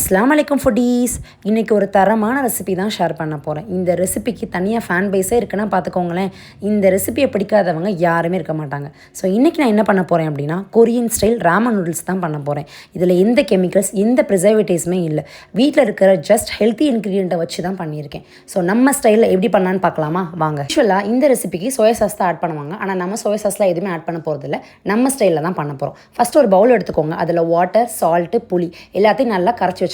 அஸ்ஸலாமு அலைக்கும் ஃபுட்டீஸ். இன்றைக்கி ஒரு தரமான ரெசிபி தான் ஷேர் பண்ண போகிறேன். இந்த ரெசிபிக்கு தனியாக ஃபேன் பேஸே இருக்குன்னா பார்த்துக்கோங்களேன். இந்த ரெசிபியை பிடிக்காதவங்க யாருமே இருக்க மாட்டாங்க. ஸோ இன்றைக்கி நான் என்ன பண்ண போகிறேன் அப்படின்னா, கொரியன் ஸ்டைல் ராமன் நூடுல்ஸ் தான் பண்ண போகிறேன். இதில் எந்த கெமிக்கல்ஸ் எந்த ப்ரிசர்வேட்டிவ்ஸுமே இல்லை. வீட்டில் இருக்கிற ஜஸ்ட் ஹெல்த்தி இன்க்ரீடியண்ட்டை வச்சு தான் பண்ணியிருக்கேன். ஸோ நம்ம ஸ்டைலில் எப்படி பண்ணலான்னு பார்க்கலாமா வாங்க. யூஸ்வலாக இந்த ரெசிபிக்கு சோயா சாஸ் தான் ஆட் பண்ணுவாங்க. ஆனால் நம்ம சோயா சாஸ்லாம் எதுவுமே ஆட் பண்ண போகிறதில்ல. நம்ம ஸ்டைலில் தான் பண்ண போகிறோம். ஃபஸ்ட்டு ஒரு பவுல் எடுத்துக்கோங்க. அதில் வாட்டர், சால்ட்டு, புளி எல்லாத்தையும் நல்லா கரைச்சி வச்சுக்கோங்க.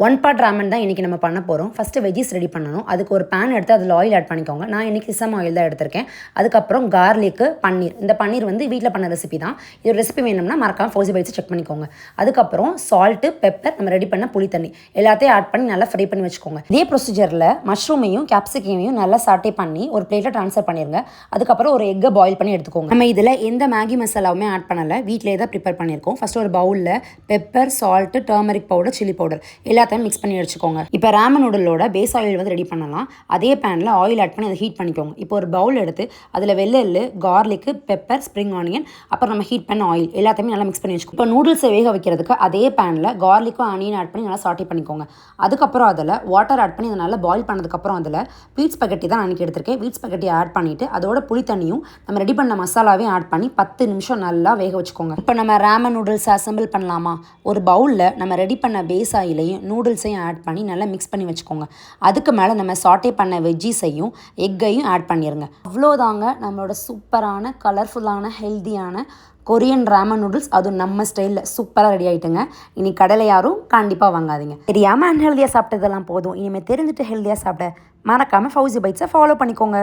1 part ராமன் தான் இன்றைக்கி நம்ம பண்ண போகிறோம். ஃபஸ்ட்டு வெஜ்ஜீஸ் ரெடி பண்ணணும். அதுக்கு ஒரு பேன் எடுத்து அதில் ஆயில் ஆட் பண்ணிக்கோங்க. நான் இன்றைக்கி சிசம் ஆயில் தான் எடுத்திருக்கேன். அதுக்கப்புறம் கார்லிக்கு, பன்னீர். இந்த பன்னீர் வந்து வீட்டில் பண்ண ரெசிபி தான். இது ரெசிபி வேணும்னா மறக்காம ஃபோசி பைட்ஸ் செக் பண்ணிக்கோங்க. அதுக்கப்புறம் சால்ட்டு, பெப்பர், நம்ம ரெடி பண்ண புளி தண்ணி எல்லாத்தையும் ஆட் பண்ணி நல்லா ஃப்ரை பண்ணி வச்சுக்கோங்க. இதே ப்ரொசீஜரில் மஷ்ரூமையும் கேப்சிகையும் நல்லா சாட்டே பண்ணி ஒரு பிளேட்டில் ட்ரான்ஸ்ஃபர் பண்ணிடுங்க. அதுக்கப்புறம் ஒரு எக்கை பாயில் பண்ணி எடுத்துக்கோங்க. நம்ம இதில் எந்த மேகி மசாலாவுமே ஆட் பண்ணலை, வீட்டிலே தான் ப்ரிப்பேர் பண்ணியிருக்கோம். ஃபஸ்ட்டு ஒரு பவுலில் pepper, salt, turmeric powder, chilli powder எல்லாத்தையும் மிக்ஸ் பண்ணி வச்சுக்கோங்க. இப்போ ராமன் நூடலோட பேஸ் ஆயில் வந்து ரெடி பண்ணலாம். அதே பேனில் ஆயில் ஆட் பண்ணி அதை ஹீட் பண்ணிக்கோங்க. இப்போ ஒரு பவுல் எடுத்து அதில் வெள்ளெல்லு, கார்லிக்கு, பெப்பர், ஸ்ப்ரிங் ஆனியன், அப்புறம் நம்ம ஹீட் பண்ண ஆயில் எல்லாத்தையுமே நல்லா மிக்ஸ் பண்ணி வச்சுக்கோங்க. இப்போ நூடுல்ஸை வேக வைக்கிறதுக்கு அதே பேனில் கார்லிக்கும் ஆனியன் ஆட் பண்ணி நல்லா சாட்டே பண்ணிக்கோங்க. அதுக்கப்புறம் அதில் வாட்டர் ஆட் பண்ணி அதை நல்லா பாயில் பண்ணதுக்கப்புறம் அதில் வீட் ஸ்பெகட்டி தான் நான் எடுத்திருக்கேன். வீட் ஸ்பெகட்டி ஆட் பண்ணிவிட்டு அதோட புளி தண்ணியும் நம்ம ரெடி பண்ண மசாலாவையும் ஆட் பண்ணி 10 நிமிஷம் நல்லா வேக வச்சுக்கோங்க. இப்போ நம்ம ராமன் நூடுல்ஸ் அசம்பிள் பண்ணலாமா? ஒரு பவுலில் நம்ம ரெடி பண்ண பேஸ் ஆயிலையும் நூடுல்ஸையும் ஆட் பண்ணி நல்லா மிக்ஸ் பண்ணி வச்சுக்கோங்க. அதுக்கு மேலே நம்ம சாட்டே பண்ண வெஜ்ஜீஸையும் எக்கையும் ஆட் பண்ணிடுங்க. அவ்வளோதாங்க நம்மளோட சூப்பரான, கலர்ஃபுல்லான, ஹெல்த்தியான கொரியன் ராமன் நூடுல்ஸ். அதுவும் நம்ம ஸ்டைலில் சூப்பராக ரெடி ஆகிட்டுங்க. இனி கடையில் யாரும் கண்டிப்பாக வாங்காதீங்க. தெரியாமல் அன்ஹெல்தியாக சாப்பிட்டதெல்லாம் போதும். இனிமேல் தெரிஞ்சுட்டு ஹெல்த்தியாக சாப்பிட மறக்காமல் ஃபவுசி பைட்ஸை ஃபாலோ பண்ணிக்கோங்க.